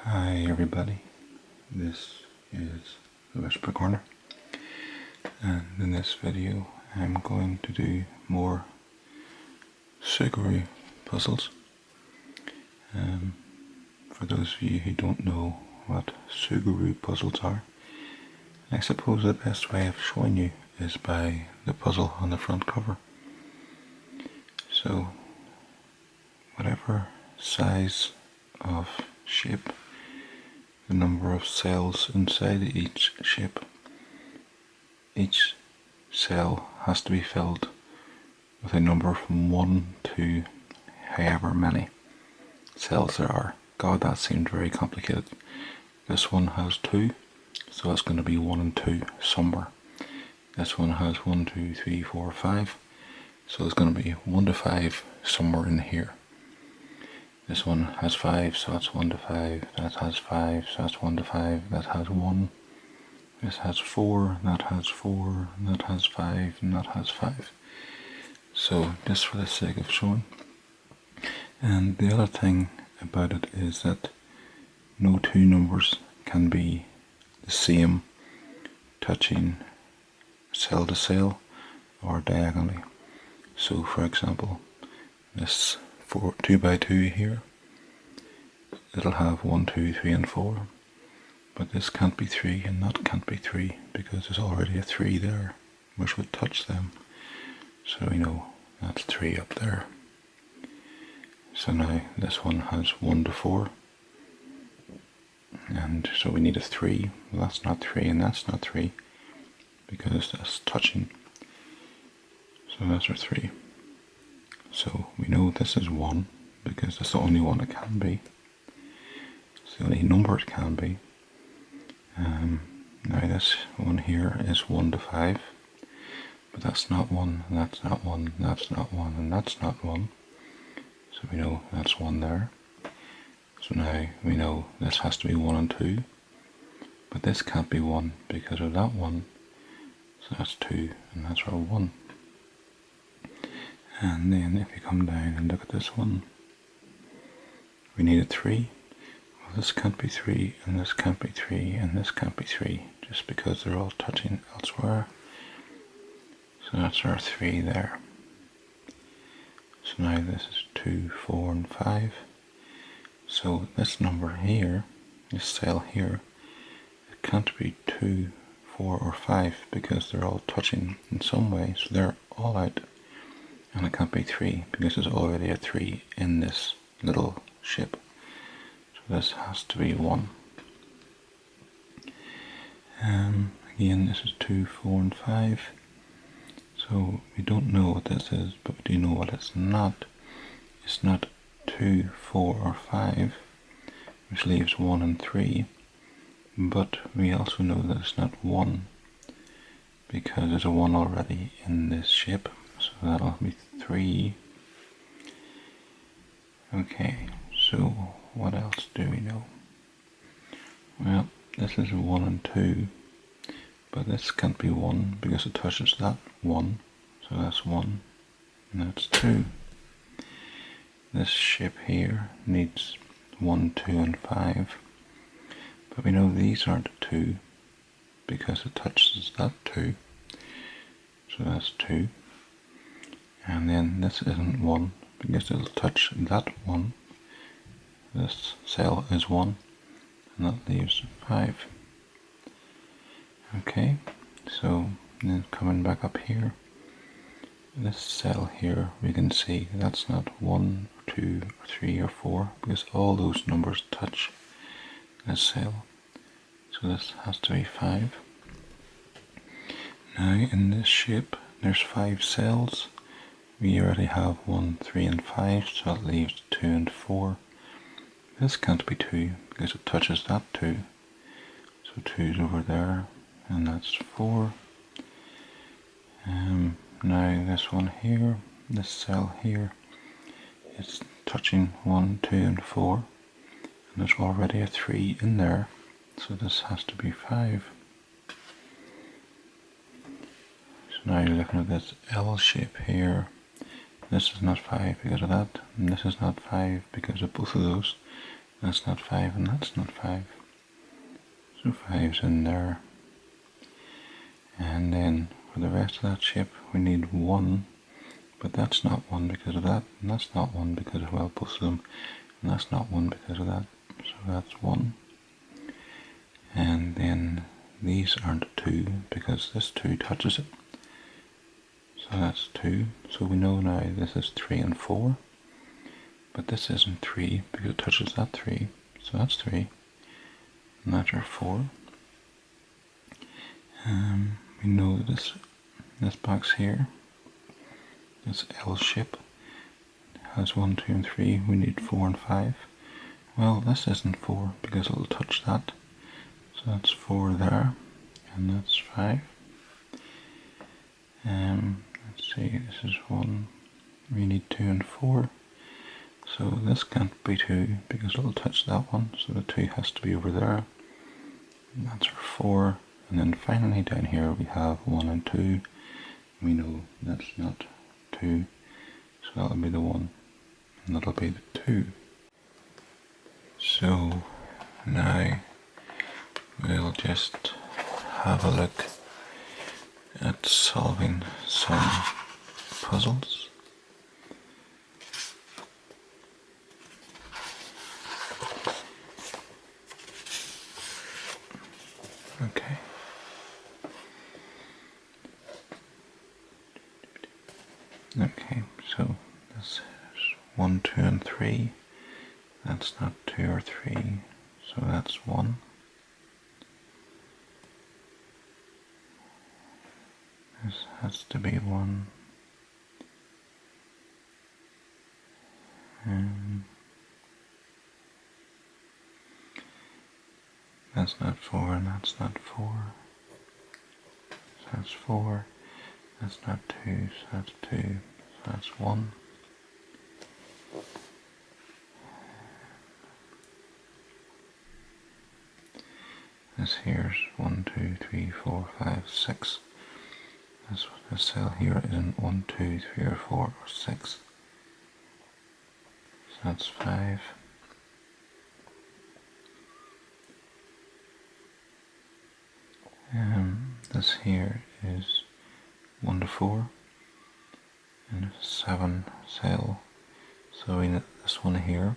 Hi everybody, this is TheWhisperCorner, and in this video I'm going to do more Suguru puzzles. For those of you who don't know what Suguru puzzles are, I suppose the best way of showing you is by the puzzle on the front cover. So whatever size of shape, the number of cells inside each shape, each cell has to be filled with a number from 1 to however many cells there are. God, that seemed very complicated. This one has 2, so it's going to be 1 and 2 somewhere. This one has 1, 2, 3, 4, 5, so it's going to be 1 to 5 somewhere in here. This one has 5, so that's 1 to 5, that has 5, so that's 1 to 5, that has 1, this has 4, that has 4, that has 5, and that has 5. So, just for the sake of showing. And the other thing about it is that no two numbers can be the same touching cell to cell or diagonally. So, for example, this 2 by 2 here, it'll have 1, 2, 3 and 4, but this can't be 3 and that can't be 3 because there's already a 3 there which would touch them, so we know that's 3 up there. So now this one has 1 to 4, and so we need a 3. Well, that's not 3 and that's not 3 because that's touching, so that's our 3. So we know this is 1 because that's the only one it can be. It's the only number it can be. Now this one here is 1 to 5, but that's not 1, that's not 1, that's not 1, and that's not 1. So we know that's 1 there. So now we know this has to be 1 and 2, but this can't be 1 because of that 1. So that's 2, and that's our 1. And then if you come down and look at this one, we need a 3. Well, this can't be 3, and this can't be 3, and this can't be 3, just because they're all touching elsewhere. So that's our 3 there. So now this is 2, 4, and 5. So this number here, this cell here, it can't be 2, 4, or 5 because they're all touching in some way, so they're all out. And it can't be 3 because there's already a 3 in this little shape. So this has to be 1. Again, this is 2, 4, and 5. So we don't know what this is, but we do know what it's not. It's not 2, 4, or 5, which leaves 1 and 3. But we also know that it's not 1 because there's a 1 already in this shape. So that'll be 3. Okay, so what else do we know? Well, this is 1 and 2, but this can't be 1 because it touches that 1. So that's 1, and that's 2. This shape here needs 1, 2, and 5, but we know these aren't 2 because it touches that 2. So that's 2. And then this isn't 1 because it'll touch that 1. This cell is 1, and that leaves 5. Okay, so then coming back up here, this cell here, we can see that's not 1, 2, or 3, or 4 because all those numbers touch this cell. So this has to be 5. Now in this shape, there's 5 cells. We already have 1, 3, and 5, so that leaves 2 and 4. This can't be 2 because it touches that 2. So 2's over there, and that's 4. Now this one here, this cell here, it's touching 1, 2, and 4. And there's already a 3 in there, so this has to be 5. So now you're looking at this L shape here. This is not 5 because of that, and this is not 5 because of both of those. That's not 5 and that's not 5. So 5's in there. And then for the rest of that shape we need 1. But that's not 1 because of that, and that's not 1 because of, well, both of them, and that's not 1 because of that, so that's 1. And then these aren't 2 because this 2 touches it, so that's 2. So we know now this is 3 and 4, but this isn't 3 because it touches that 3, so that's 3, and that's our 4. We know that this box here, this L shape, has 1, 2 and 3, we need 4 and 5. Well, this isn't 4 because it'll touch that, so that's 4 there, and that's 5. Let's see, this is 1, we need 2 and 4, so this can't be 2 because it'll touch that one, so the 2 has to be over there, and that's our 4. And then finally down here we have 1 and 2, we know that's not 2, so that'll be the 1, and that'll be the 2. So now we'll just have a look at solving some puzzles. Okay. Okay, so this is 1, 2 and 3. That's not 2 or 3, so that's 1. This has to be 1. That's not 4 and that's not 4. So that's 4. That's not 2, so that's 2. So that's 1. This here's 1, 2, 3, 4, 5, 6. This cell here isn't 1, 2, 3 or 4 or 6. So that's 5. This here is 1 to 4 and 7 cell. So this one here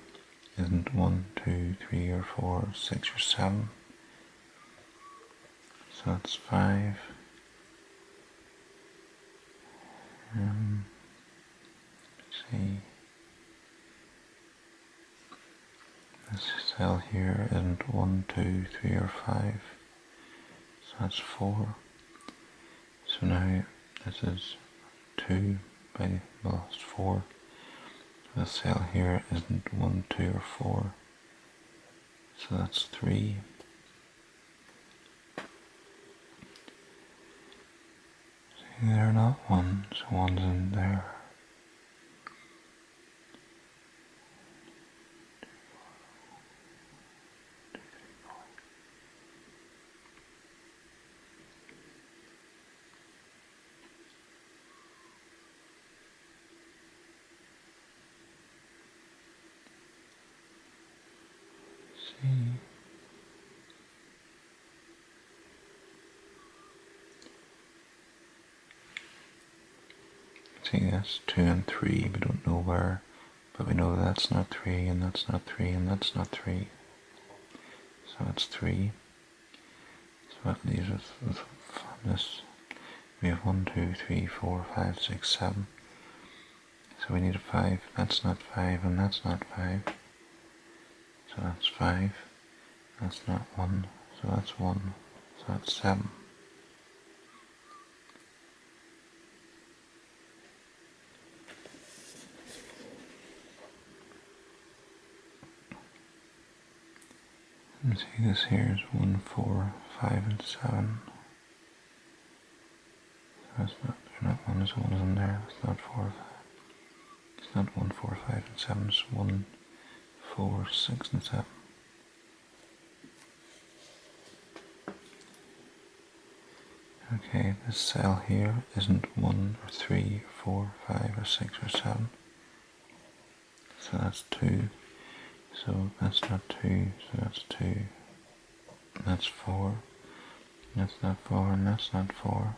isn't 1, 2, 3 or 4, 6 or 7. So that's 5. Let's see. This cell here isn't 1, 2, 3 or 5. So that's 4. So now this is 2 by, well, it's 4. So this cell here isn't 1, 2 or 4. So that's 3. See, they're not 1, so 1's in there. See, that's 2 and 3, we don't know where, but we know that's not 3, and that's not 3, and that's not 3. So that's 3. So that leaves us with this. We have 1, 2, 3, 4, 5, 6, 7. So we need a 5. That's not 5, and that's not 5. So that's 5. That's not 1, so that's 1. So that's 7. And see, this here is 1, 4, 5, and 7. So that's not, there's not 1, there's 1 is in there. It's not 4, 5. It's not 1, 4, 5, and 7. It's 1, 4, 6, and 7. Okay, this cell here isn't 1 or 3 or 4, 5 or 6 or 7. So that's 2. So that's not 2, so that's 2. That's 4. That's not 4, and that's not 4.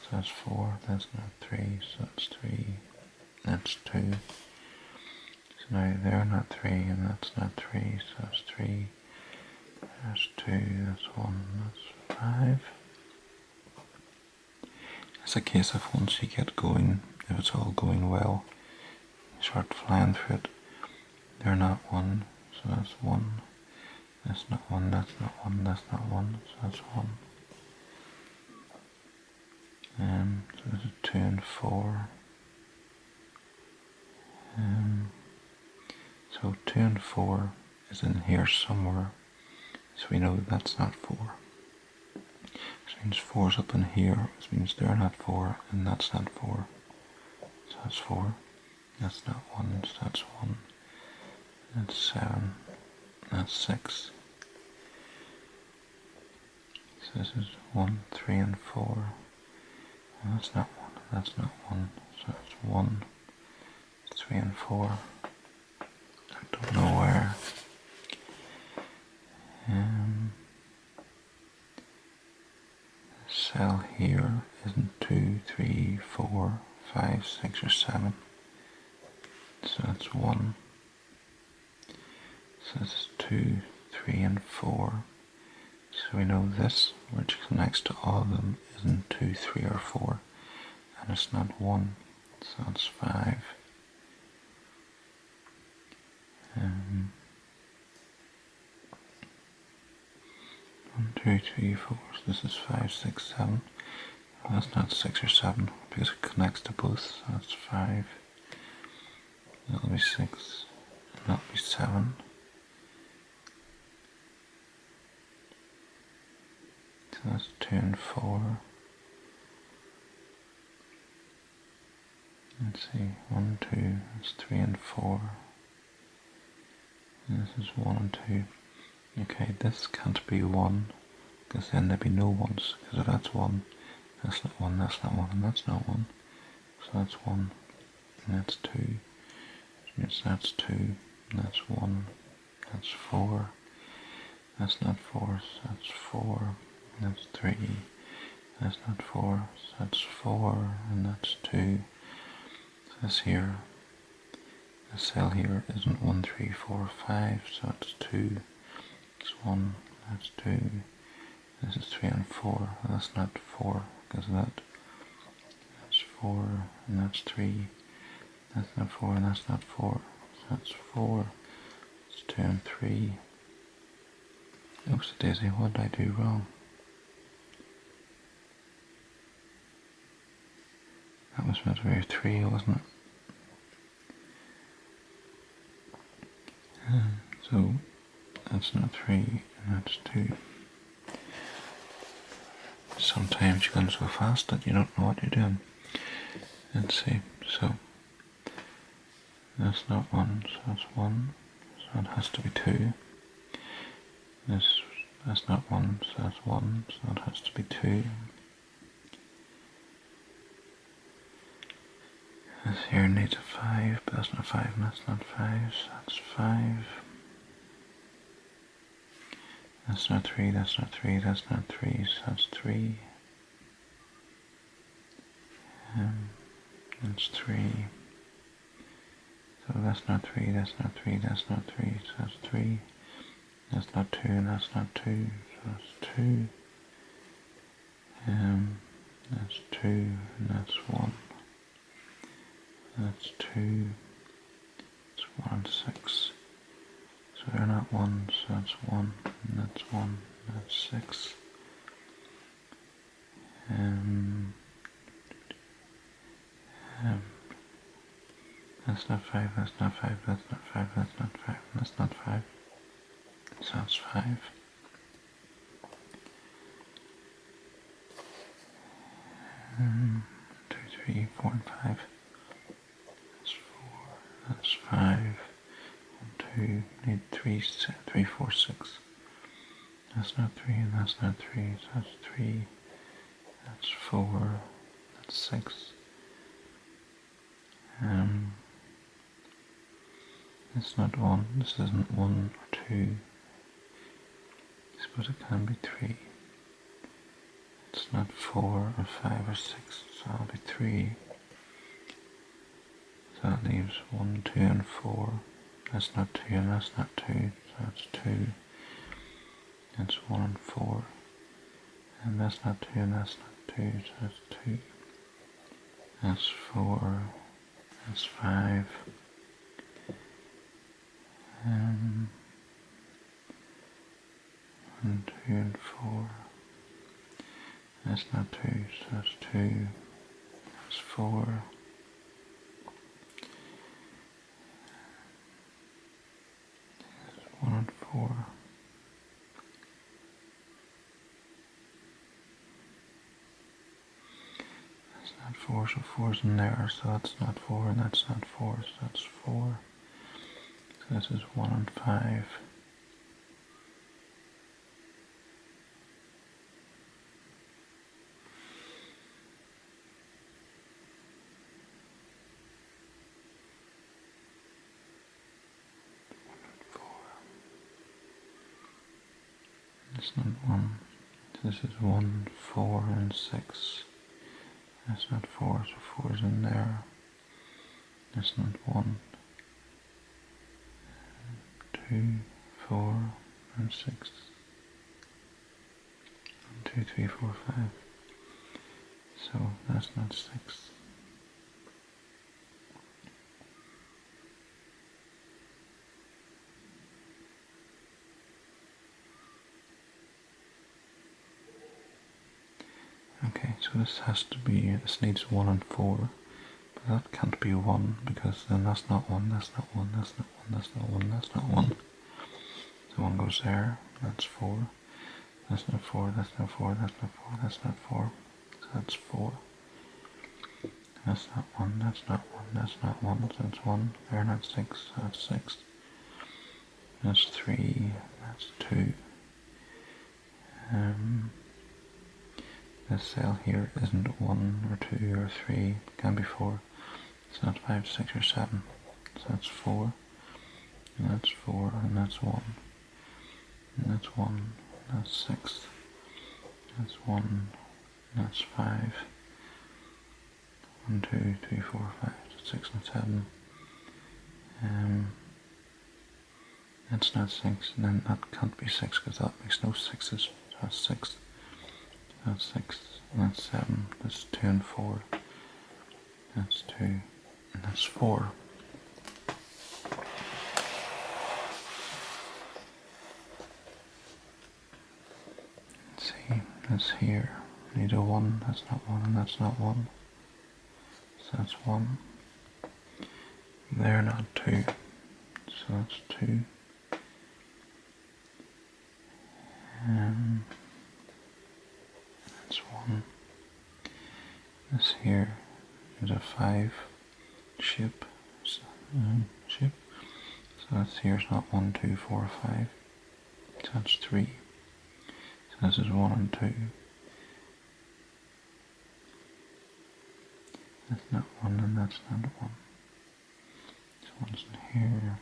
So that's 4, that's not 3, so that's 3. That's 2. So now they're not 3, and that's not 3, so that's 3. That's 2, that's 1, that's 5. It's a case of once you get going, if it's all going well, you start flying through it. They're not 1, so that's 1. That's not 1, that's not 1, that's not 1, so that's 1. So this is 2 and 4. So 2 and 4 is in here somewhere, so we know that's not 4. Which means 4's up in here, which means they're not 4, and that's not 4. So that's 4. That's not 1, so that's 1. That's 7. That's 6. So this is 1, 3, and 4. And that's not 1, that's not 1. So that's 1, 3, and 4. I don't know where. The cell here isn't 2, 3, 4, 5, 6, or 7. So that's 1. So this is 2, 3, and 4. So we know this, which connects to all of them, isn't 2, 3, or 4. And it's not 1. So that's 5. 1, 2, 3, 4. So this is 5, 6, 7. Well, that's not 6 or 7 because it connects to both. So that's 5. That'll be 6. And that'll be 7. So that's 2 and 4. Let's see, 1, 2, that's 3 and 4. And this is 1 and 2. Okay, this can't be 1, because then there'd be no 1s, because if that's 1, that's not 1, that's not 1, and that's not 1. So that's 1, and that's 2, which means that's 2, and that's 1, that's 4, that's not 4, so that's 4, and that's 3, that's not 4, so that's 4, and that's 2. So this here, the cell here isn't 1, 3, 4, 5, so it's 2. It's 1, that's 2, this is 3 and 4, that's not 4, because of that. That's 4, and that's 3, that's not 4, and that's not 4, so that's 4, it's 2 and 3. Oops, daisy, what did I do wrong? That was meant to be 3, wasn't it? So that's not 3, and that's 2. Sometimes you're going so fast that you don't know what you're doing. Let's see, so that's not 1, so that's 1, so it has to be 2. That's not 1, so that's 1, so it has to be 2. This here needs a 5, but that's not 5, and that's not 5, so that's 5. That's not 3, that's not 3, that's not 3, so that's 3. That's 3. So that's not 3, that's not 3, that's not 3, so that's 3. That's not 2, and that's not 2, so that's 2. That's 2, and that's 1. That's 2. It's 1 and 6. So they're not 1, so that's 1, and that's 1, that's 6. That's not 5, that's not 5, that's not 5, that's not 5, that's not 5. So that's 5. 2, 3, 4, and 5. That's 4, that's 5. 1, 2, need 3, 3, 4, 6. That's not 3, and that's not 3, so that's 3. That's 4, that's 6. It's not 1, this isn't 1 or 2. I suppose it can be 3. It's not 4 or 5 or 6, so it'll be 3. So that leaves 1, 2 and 4. That's not 2 and that's not 2, so that's 2. That's 1 and 4. And that's not 2 and that's not 2, so that's 2. That's 4. That's 5. 1, 2 and 4. That's not 2, so that's 2. That's 4. That's 1 and 4. That's not 4, so 4's in there, so that's not 4, and that's not 4, so that's 4. So this is 1 and 5. That's not 1. This is 1, 4, and 6. That's not 4, so 4's in there. That's not 1, 2, 4, and 6. 1, 2, 3, 4, 5. So that's not 6. Okay, so this has to be, this needs 1 and 4, but that can't be 1, because then that's not 1, that's not 1, that's not 1, that's not 1, that's not 1. So 1 goes there, that's 4, that's not 4, that's not 4, that's not 4, that's not 4, so that's 4. That's not 1, that's not 1, that's not 1, so that's 1, there, not 6, so that's 6. That's 3, that's 2. This cell here isn't 1 or 2 or 3, it can be 4. It's not 5, 6 or 7. So that's 4, and that's 4, and that's 1. And that's 1, and that's 6. That's 1, and that's 5. 1, 2, 3, 4, 5, 6 and 7. That's not 6, and then that can't be 6 because that makes no 6's. So that's 6. That's 6, and that's 7, that's 2 and 4, that's 2, and that's 4. Let's see, that's here. I need a 1, that's not 1, and that's not 1. So that's 1. There, not 2. So that's 2. That's 1. This here is a 5 ship. So that's here's not 1, 2, 4, 5. So that's 3. So this is 1 and 2. That's not 1 and that's not 1. So 1's in here.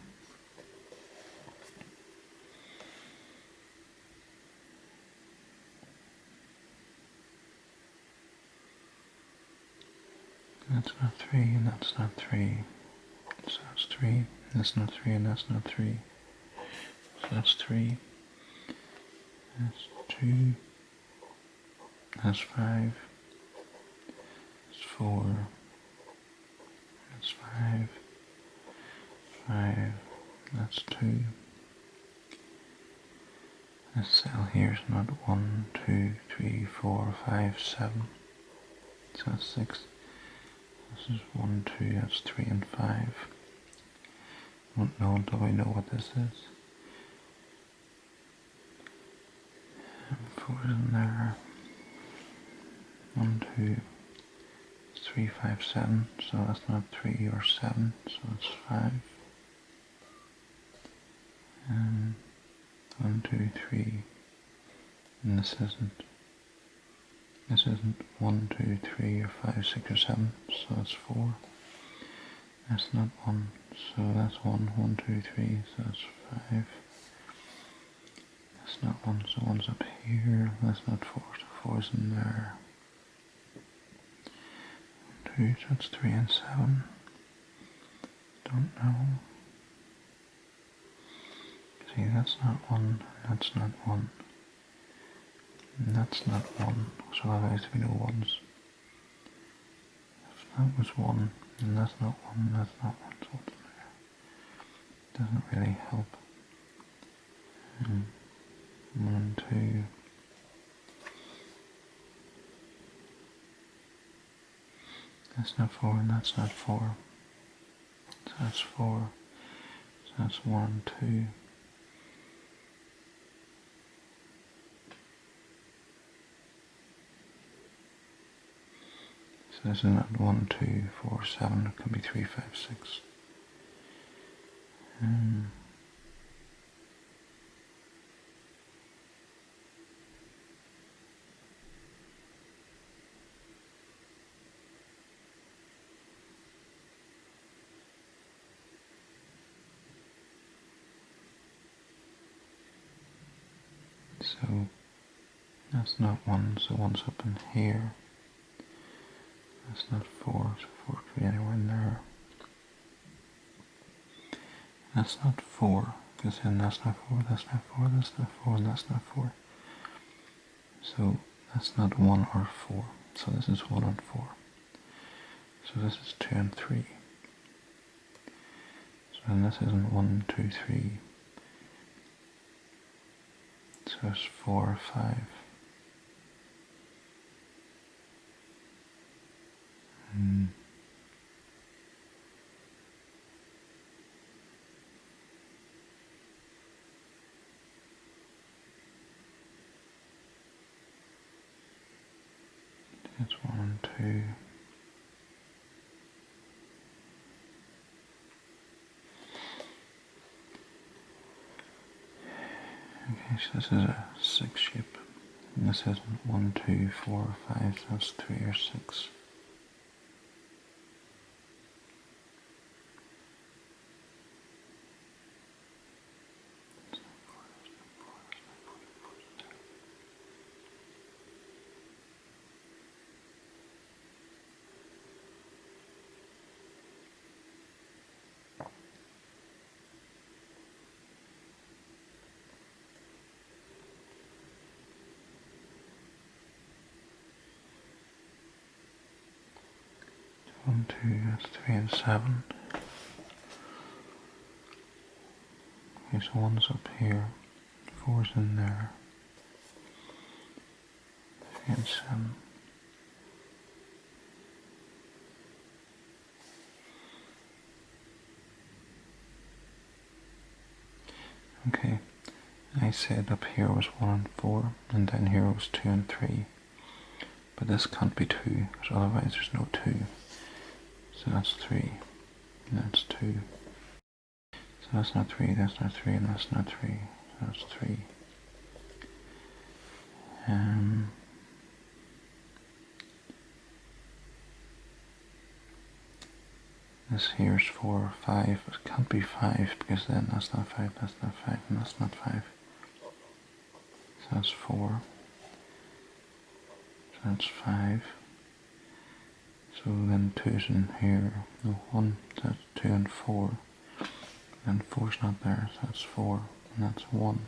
That's not 3 and that's not 3. So that's 3. That's not 3 and that's not 3. So that's 3. That's 2. That's 5. That's 4. That's 5. 5. That's 2. This cell here is not 1, 2, 3, 4, 5, 7. So that's 6. This is 1, 2, that's 3 and 5. Won't know until we know what this is. 4 is in there. 1, 2, 3, 5, 7. So that's not 3 or 7. So it's 5. 1, 2, 3. And this isn't 1, 2, 3 or 5, 6 or 7. So it's 4. That's not 1. So that's 1, 2, 3, so that's 5. That's not 1, so 1's up here. That's not 4, so 4's in there. 2, so that's 3 and 7. Don't know. See, that's not 1, that's not 1. And that's not 1, so otherwise we know 1's. If that was 1, and that's not 1, that's not 1, so what's there? Doesn't really help. 1 and 2. That's not 4, and that's not 4. So that's 4. So that's 1 and 2. So this is not 1, 2, 4, 7. It can be 3, 5, 6. So that's not 1, so 1's up in here. That's not 4, so 4 could be anywhere in there. That's not 4, because then that's not 4, that's not 4, that's not 4, and that's not 4. So that's not 1 or 4. So this is 1 and 4. So this is 2 and 3. So then this isn't 1, 2, 3. So it's 4 or 5. That's 1 and 2. Okay, so this is a 6 shape. And this isn't 1, 2, 4, 5, so that's 3 or 6. One, 2, that's 3 and 7. Okay, so 1's up here, 4's in there, 3 and 7. Okay, I said up here was 1 and 4, and down here was 2 and 3. But this can't be 2, because otherwise there's no 2. So that's 3, and that's 2. So that's not 3, that's not 3, and that's not 3. So that's 3. This here's 4 or 5. It can't be 5, because then that's not 5, that's not 5, and that's not 5. So that's 4. So that's 5. So then 2's in here. No, 1, so that's 2 and 4. And 4's not there, so that's 4, and that's 1.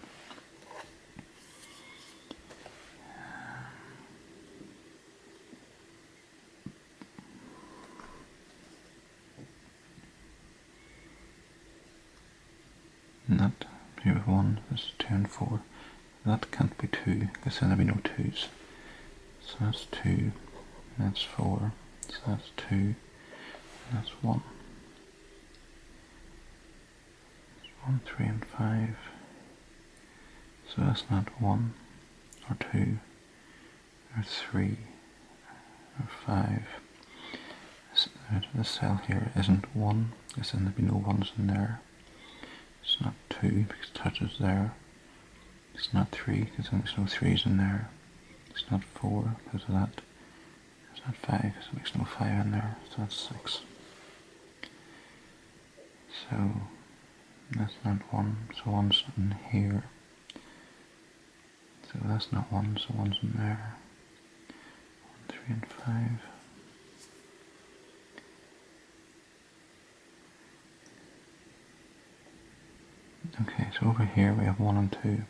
And that, here 1, this is 2 and 4. That can't be 2, because then there'll be no 2's. So that's 2, that's 4, so that's 2, that's 1. 1, 3 and 5. So that's not 1, or 2, or 3, or 5. This cell here isn't 1, because then there'll be no 1's in there. It's not 2, because it touches there. It's not 3, because then there's no 3's in there. It's not 4, because of that. It's not 5, because it makes no 5 in there. So that's 6. So that's not 1, so 1's in here. So that's not 1, so 1's in there. 1, 3 and 5. Okay, so over here we have 1 and 2.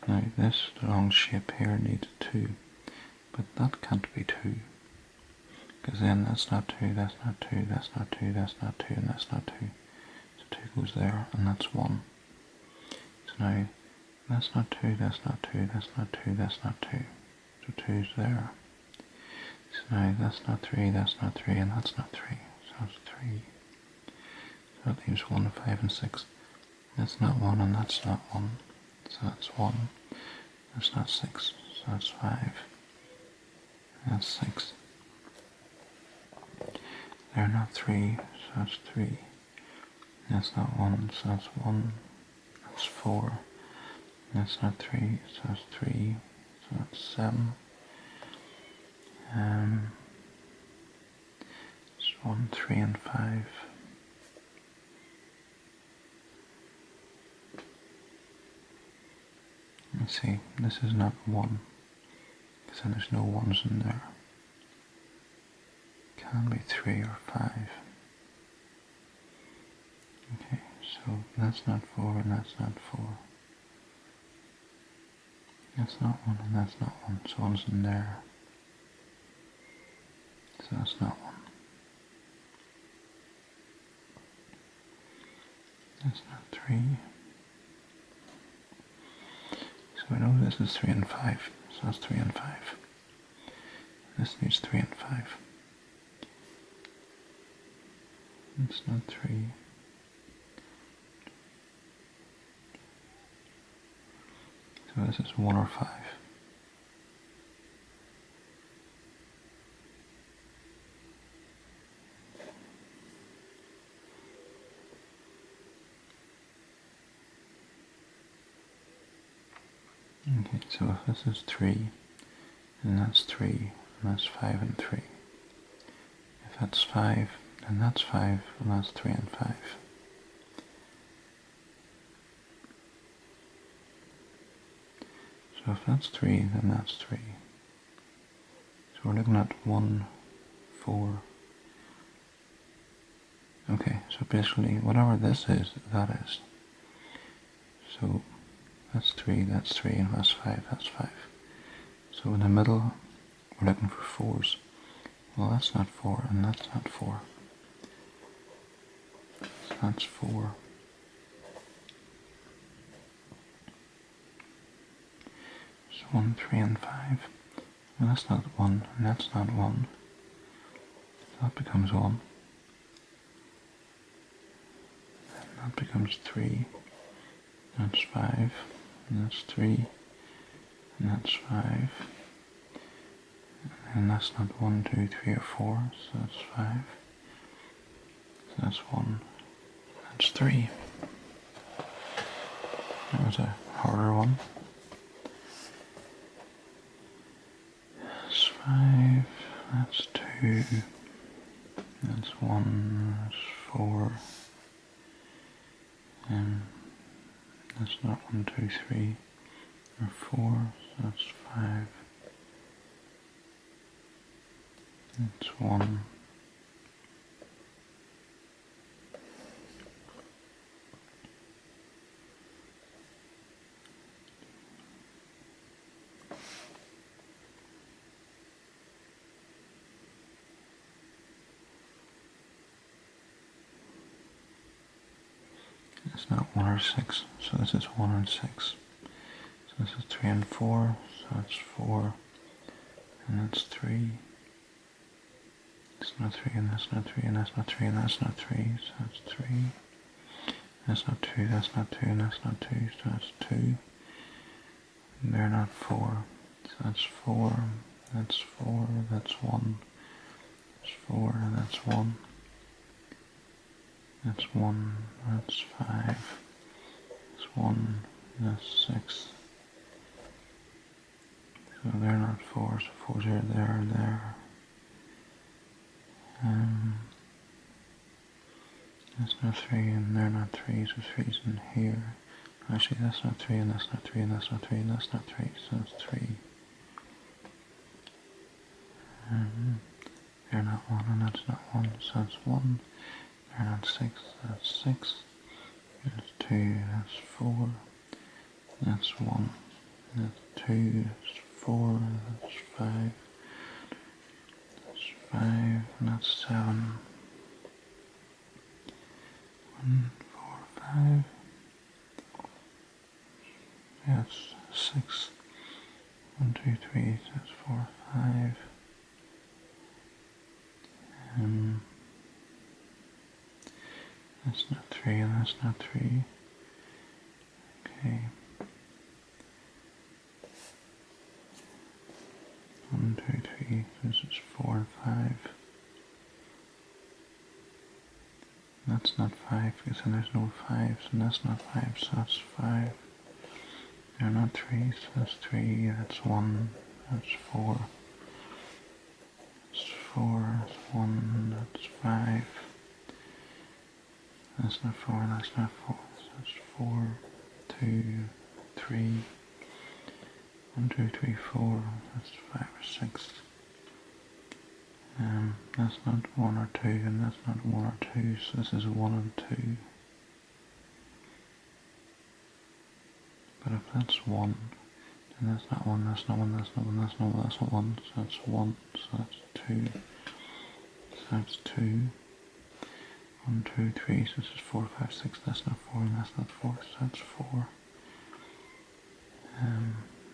Now this long shape here needs 2, but that can't be 2. Because then that's not 2, that's not 2, that's not 2, that's not 2, and that's not 2. So 2 goes there, and that's 1. So now, that's not 2, that's not 2, that's not 2, that's not 2. So 2's there. So now, that's not 3, that's not 3, and that's not 3. So that's 3. So that leaves 1, 5, and 6. That's not 1, and that's not 1. So that's 1. That's not 6, so that's 5. That's 6. They're not 3, so that's 3. That's not 1, so that's 1. That's 4. That's not 3, so that's 3. So that's 7. It's 1, 3, and 5. Let's see, this is not 1, because then there's no 1's in there. Can be 3 or 5. Okay, so that's not 4 and that's not 4. That's not 1 and that's not 1, so 1's in there. So that's not 1. That's not 3. So I know this is 3 and 5, so that's 3 and 5. This needs 3 and 5. It's not 3. So this is 1 or 5. Okay, so if this is 3, then that's 3, and that's 5 and 3. If that's 5, then that's 5, and that's 3 and 5. So if that's 3, then that's 3. So we're looking at 1, 4. Okay, so basically whatever this is, that is. So that's 3, and that's 5, that's 5. So in the middle, we're looking for 4's. Well, that's not 4, and that's not 4. So that's 4. So 1, 3, and 5. Well, that's not 1, and that's not 1. So that becomes 1. And that becomes 3. That's 5. And that's 3. And that's 5. And that's not 1, 2, 3, or 4. So that's 5. So that's 1. That's 3. That was a harder one. That's 5. That's 2. That's 1. That's 4. And that's not 1, 2, 3, or 4. So that's 5. That's 1. It's not 1 or 6, so this is 1 and 6. So this is 3 and 4, so that's 4, and that's 3. It's not 3, and that's not 3, and that's not 3, and that's not 3, so that's 3. That's not 2, that's not 2, and that's not 2, so that's 2. And they're not 4, so that's 4, that's 4, that's 1, that's 4, and that's 1. That's 1, that's 5, that's 1, that's 6. So they're not 4, so 4's are there and there. That's not 3 and they're not 3, so 3's in here. Actually that's not 3 and that's not 3 and that's not 3 and that's not 3, so that's 3. They're not 1 and that's not 1, so that's 1. They're not 6, that's 6. That's 2, that's 4. That's 1. That's 2, that's 4, that's 5. That's 5, and that's 7. 1, 4, 5. That's 6. 1, 2, 3, that's 4, 5. That's not 3 and that's not 3. Okay. 1, 2, 3, this is 4 and 5. That's not 5 because then there's no 5s, and that's not 5, so that's 5. They're not 3, so that's 3, that's 1, that's 4. That's 4, that's 1, that's 5. That's not 4, that's not 4, so that's 4, 2, 3. 1, 2, 3, 4, that's 5 or 6. That's not 1 or 2, and that's not 1 or 2, so this is 1 and 2. But if that's 1, then that's not 1, that's not 1, that's not 1, that's not 1, that's not 1, so that's 1, so that's 2. So that's 2. 1, 2, 3, so this is 4, 5, 6, that's not 4, and that's not 4, so that's 4.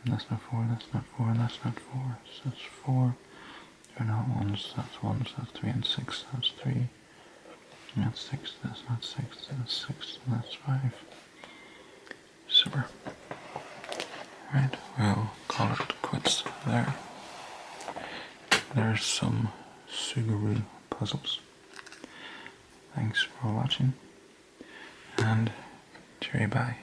That's not 4, that's not 4, and that's not 4, so that's 4. They're not 1s, so that's 1, so that's 3 and 6, so that's 3. And that's 6, that's not 6, that's 6, and that's 5. Super. Right, we'll call it quits there. There's some Suguru Puzzles. Thanks for watching, and cheery bye.